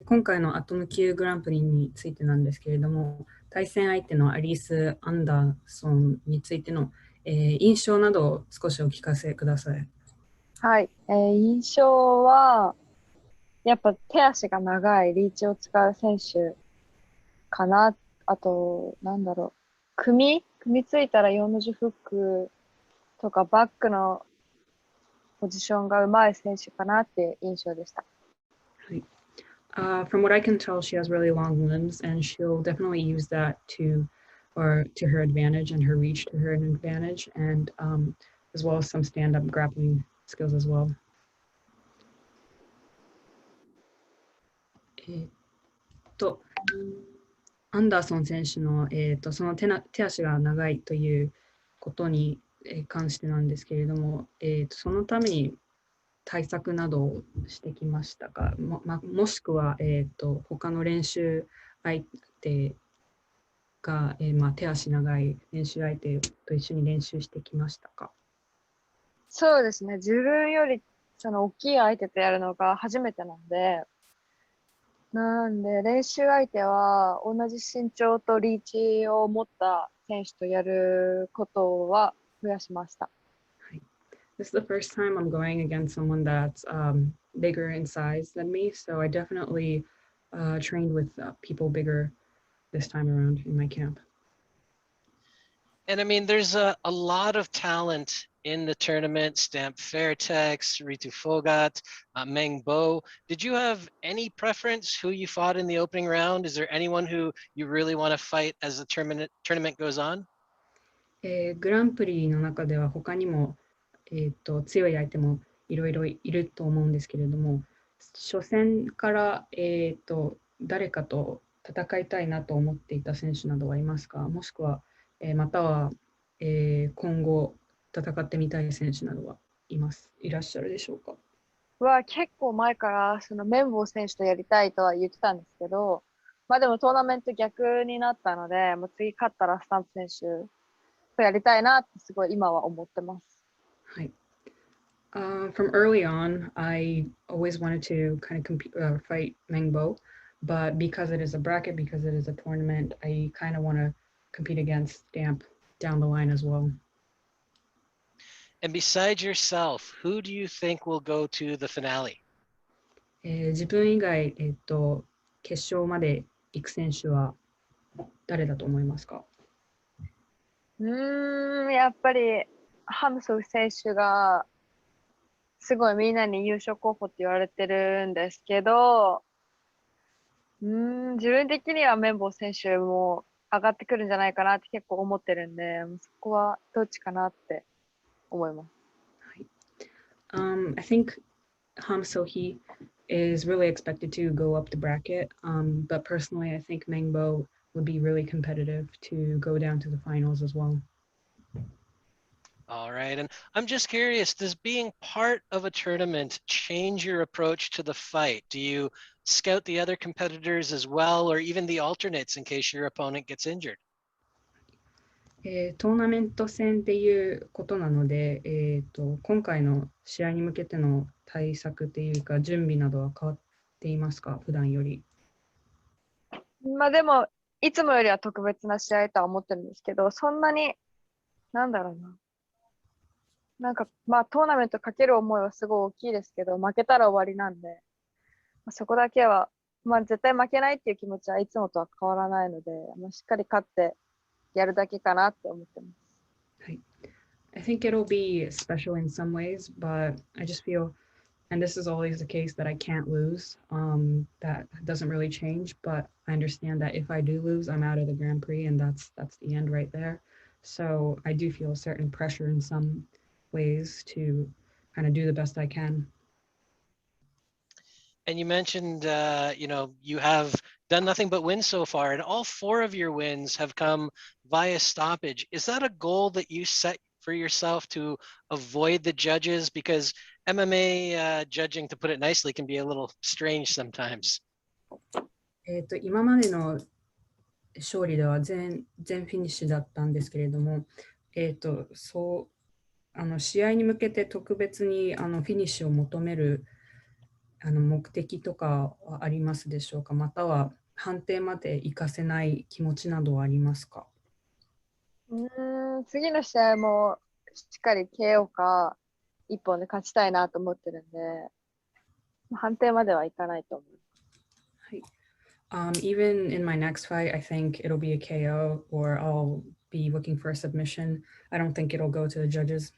今回のアトム級グランプリについてなんですけれども、対戦相手のアリース・アンダーソンについての、印象などを少しお聞かせください。はい、印象は、やっぱ手足が長いリーチを使う選手かな。あと、組みついたら4の字フックとかバックのポジションが上手い選手かなっていう印象でした。はい。From what I can tell, she has really long limbs, and she'll definitely use that to her advantage and her reach to her advantage, and as well as some stand-up grappling skills as well. えっと、アンダーソン選手の、その手足が長いということに関してなんですけれども、そのために対策などをしてきましたか？もしくは、他の練習相手が、手足長い練習相手と一緒に練習してきましたか？そうですね。自分よりその大きい相手とやるのが初めてなんで練習相手は同じ身長とリーチを持った選手とやることは増やしました。This is the first time I'm going against someone that's bigger in size than me, so I definitely trained with people bigger this time around in my camp. And I mean, there's a lot of talent in the tournament. Stamp Fairtex, Ritu Fogat, Meng Bo. Did you have any preference who you fought in the opening round? Is there anyone who you really want to fight as the tournament goes on? グランプリの中では他にも、強い相手もいろいろいると思うんですけれども、初戦から、誰かと戦いたいなと思っていた選手などはいますか？もしくは、または、今後戦ってみたい選手などはいらっしゃるでしょうか？結構前からその綿棒選手とやりたいとは言ってたんですけど、まあでもトーナメント逆になったので、もう次勝ったらスタンプ選手とやりたいなってすごい今は思ってます。はい。From early on, I always wanted to kind of fight Mengbo, but because it is a bracket, because it is a tournament, I kind of want to compete against Stamp down the line as well. And besides yourself, who do you think will go to the finale? 自分以外、決勝まで行く選手は誰だと思いますか？やっぱりハムソフ選手がすごいみんなに優勝候補って言われてるんですけど、自分的には綿棒選手も上がってくるんじゃないかなって結構思ってるんで、そこはどっちかなって思います。I think Ham Sohee is really expected to go up the bracket, but personally, I think Mengbo would be really competitive to go down to the finals as well. All right. And I'm just curious, does being part of a tournament change your approach to the fight? Do you scout the other competitors as well, or even the alternates in case your opponent gets injured? トーナメント戦っていうことなので、今回の試合に向けての対策っていうか準備などは変わっていますか？普段より。まあでも、いつもよりは特別な試合とは思ってるんですけど、そんなに、なんだろうな。まあトーナメントかける思いはすごい大きいですけど、負けたら終わりなんで、そこだけは、まあ絶対負けないっていう気持ちはいつもとは変わらないので、しっかり勝ってやるだけかなって思ってます。はい。I think it'll be special in some ways, but I just feel, and this is always the case, that I can't lose. That doesn't really change, but I understand that if I do lose, I'm out of the Grand Prix, and that's the end right there. So I do feel a certain pressure in some ways to kind of do the best I can. And you mentioned, you have done nothing but win so far, and all 4 of your wins have come via stoppage. Is that a goal that you set for yourself to avoid the judges? Because MMA judging, to put it nicely, can be a little strange sometimes. 今までの勝利では全フィニッシュだったんですけれども、試合に向けて特別にフィニッシュを求める目的とかはありますでしょうか？または判定まで行かせない気持ちなどはありますか？次の試合もしっかり KO か一本で勝ちたいなと思ってるんで、判定まではいかないと思う。はい。Even in my next fight, I think it'll be a KO or I'll be looking for a submission. I don't think it'll go to the judges.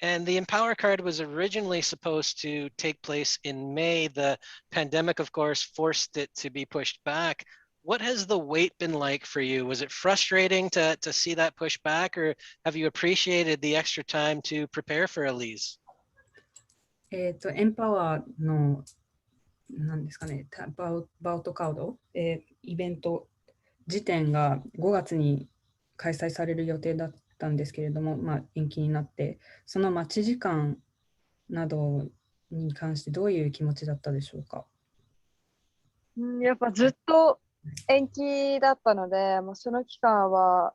And the Empower card was originally supposed to take place in May. The pandemic, of course, forced it to be pushed back. What has the wait been like for you? Was it frustrating to see that push back, or have you appreciated the extra time to prepare for Alyse? エンパワーの何ですかね、バウトカード、イベント時点が5月に開催される予定だったんですけれども、延期になって、その待ち時間などに関してどういう気持ちだったでしょうか？やっぱずっと延期だったので、もうその期間は、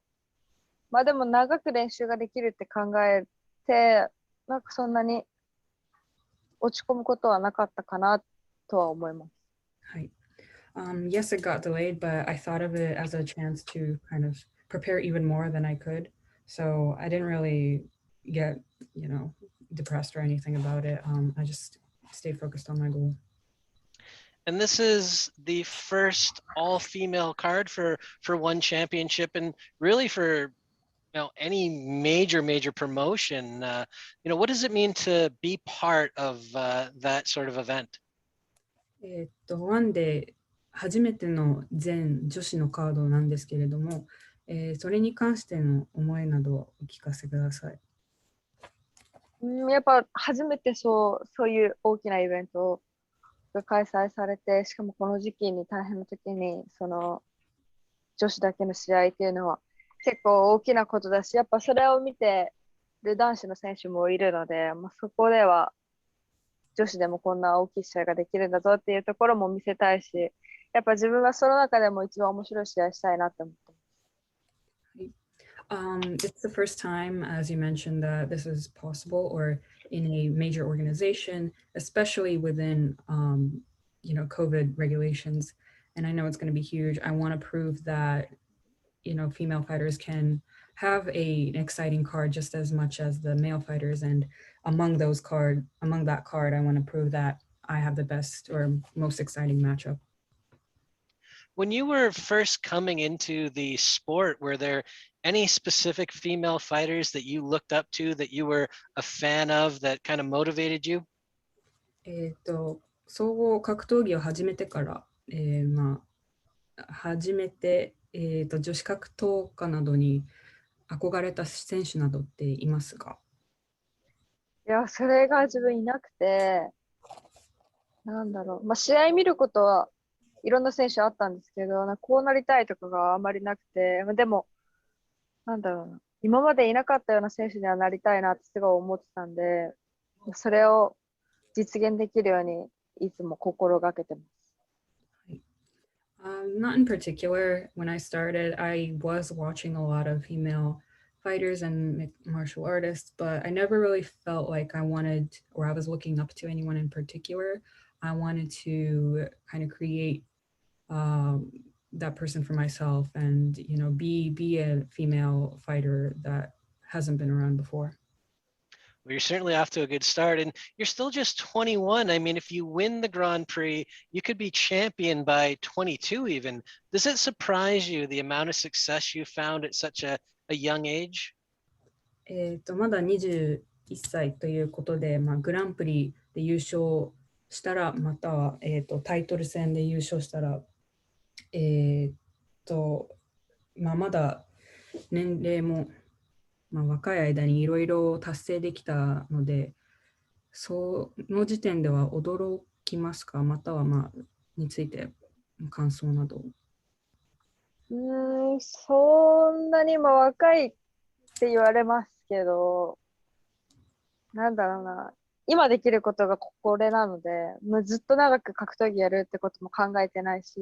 でも長く練習ができるって考えて、なんかそんなに落ち込むことはなかったかなとは思います。はい。Yes, it got delayed, but I thought of it as a chance to kind of prepare even more than I could. So I didn't really get, depressed or anything about it. I just stayed focused on my goal. And this is the first all-female card for one championship, and really for any major promotion. What does it mean to be part of that sort of event? ワンで初めての全女子のカードなんですけれども、それに関しての思いなどをお聞かせください。やっぱ初めてそういう大きなイベントが開催されて、しかもこの時期に大変な時に、その女子だけの試合っていうのは結構大きなことだし、やっぱそれを見てる男子の選手もいるので、そこでは女子でもこんな大きい試合ができるんだぞっていうところも見せたいし、やっぱ自分はその中でも一番面白い試合したいなって思ってます。It's the first time, as you mentioned, that this is possible or in a major organization, especially within, COVID regulations. And I know it's going to be huge. I want to prove that, female fighters can have an exciting card just as much as the male fighters. And among that card, I want to prove that I have the best or most exciting matchup. When you were first coming into the sport, were there any specific female fighters that you looked up to, that you were a fan of, that kind of motivated you? 総合格闘技を始めてから、初めて、女子格闘家などに憧れた選手などっていますか？いや、それが自分いなくて、試合見ることはいろんな選手あったんですけど、こうなりたいとかがあまりなくて、でも、今までいなかったような選手にはなりたいなってすごい思ってたんで、それを実現できるようにいつも心がけてます。Not in particular. When I started, I was watching a lot of female fighters and martial artists, but I never really felt like I wanted or I was looking up to anyone in particular. I wanted to kind of create that person for myself and, be a female fighter that hasn't been around before. Well, you're certainly off to a good start, and you're still just 21. I mean, if you win the Grand Prix, you could be champion by 22 even. Does it surprise you the amount of success you found at such a young age? まだ21歳ということで、グランプリで優勝したら、または、タイトル戦で優勝したら、まだ年齢も、若い間にいろいろ達成できたので、その時点では驚きますか？またはについて感想など。そんなに若いって言われますけど、今できることがこれなので、ずっと長く格闘技やるってことも考えてないし、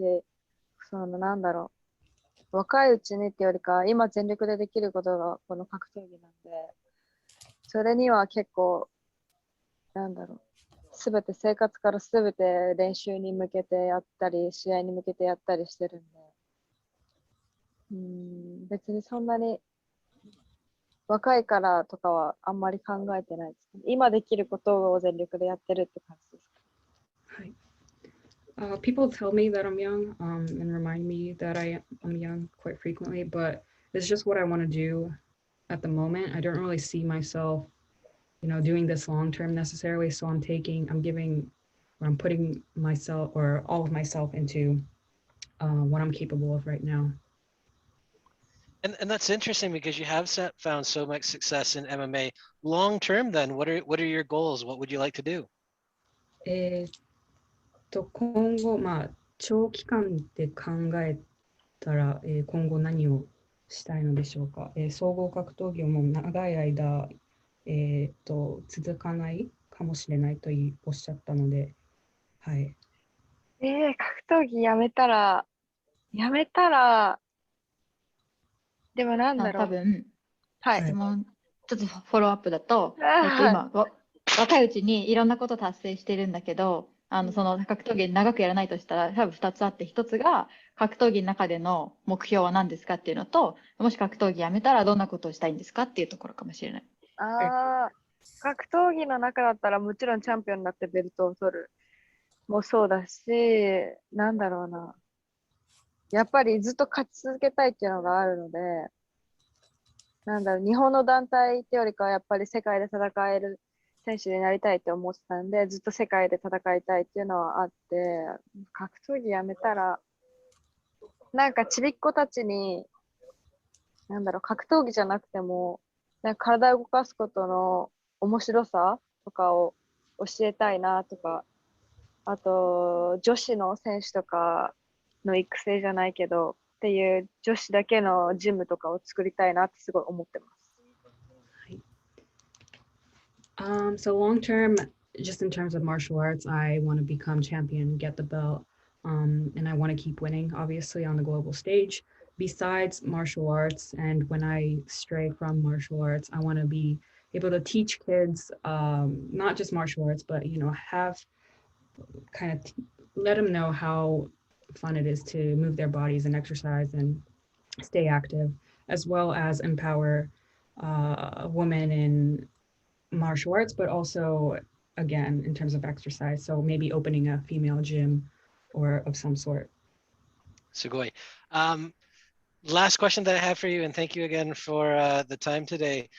若いうちにってよりか、今全力でできることがこの格闘技なんで、それには結構、すべて生活からすべて練習に向けてやったり、試合に向けてやったりしてるんで、別にそんなに若いからとかはあんまり考えてないです。今できることを全力でやってるって感じです。はい。People tell me that I'm young, and remind me that I'm young quite frequently, but it's just what I want to do at the moment. I don't really see myself, doing this long term necessarily. So I'm putting myself or all of myself into what I'm capable of right now. And that's interesting because you have found so much success in MMA. Long term, then, what are your goals? What would you like to do? 今後、長期間で考えたら、今後何をしたいのでしょうか。総合格闘技をもう長い間、続かないかもしれないとおっしゃったので、はい。格闘技やめたら、でもなんだろう。多分、はい。質問、ちょっとフォローアップだと、はい今、若いうちにいろんなこと達成してるんだけど、その格闘技長くやらないとしたら、多分2つあって、1つが格闘技の中での目標は何ですかっていうのと、もし格闘技やめたらどんなことをしたいんですかっていうところかもしれない。格闘技の中だったらもちろんチャンピオンになってベルトを取るもそうだし、なんだろうな。やっぱりずっと勝ち続けたいっていうのがあるので、日本の団体ってよりかはやっぱり世界で戦える選手になりたいって思ってたんで、ずっと世界で戦いたいっていうのはあって、格闘技やめたら、ちびっ子たちに、格闘技じゃなくても、体を動かすことの面白さとかを教えたいなとか、あと、女子の選手とかの育成じゃないけど、っていう女子だけのジムとかを作りたいなってすごい思ってます。So long term, just in terms of martial arts, I want to become champion, get the belt, and I want to keep winning, obviously, on the global stage. Besides martial arts, and when I stray from martial arts, I want to be able to teach kids, not just martial arts, but have kind of let them know how fun it is to move their bodies and exercise and stay active, as well as empower women in martial arts, but also, again, in terms of exercise. So maybe opening a female gym or of some sort. Sugoi. Last question that I have for you, and thank you again for the time today.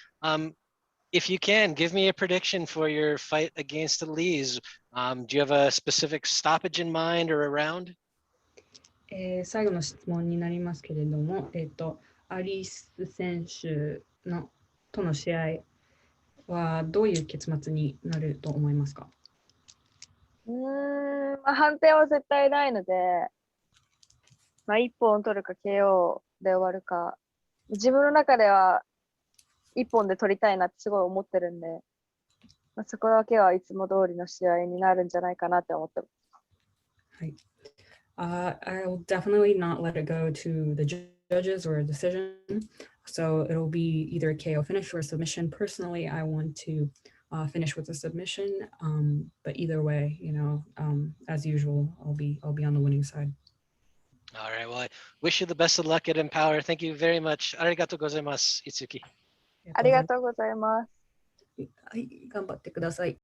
If you can, give me a prediction for your fight against Alyse. Do you have a specific stoppage in mind or a round? 最後の質問になりますけれども、アリス選手との試合はどういう結末になると思いますか？判定は絶対ないので、1本取るか KO で終わるか、自分の中では1本で取りたいなってすごい思ってるんで、そこだけはいつも通りの試合になるんじゃないかなって思ってます。はい。I'll definitely not let it go to the judges or a decision. So it'll be either a KO finish or a submission. Personally, I want to finish with a submission. But either way, as usual, I'll be on the winning side. All right. Well, I wish you the best of luck at Empower. Thank you very much. Arigatou gozaimasu, Itsuki. ありがとうございます。はい、頑張ってください。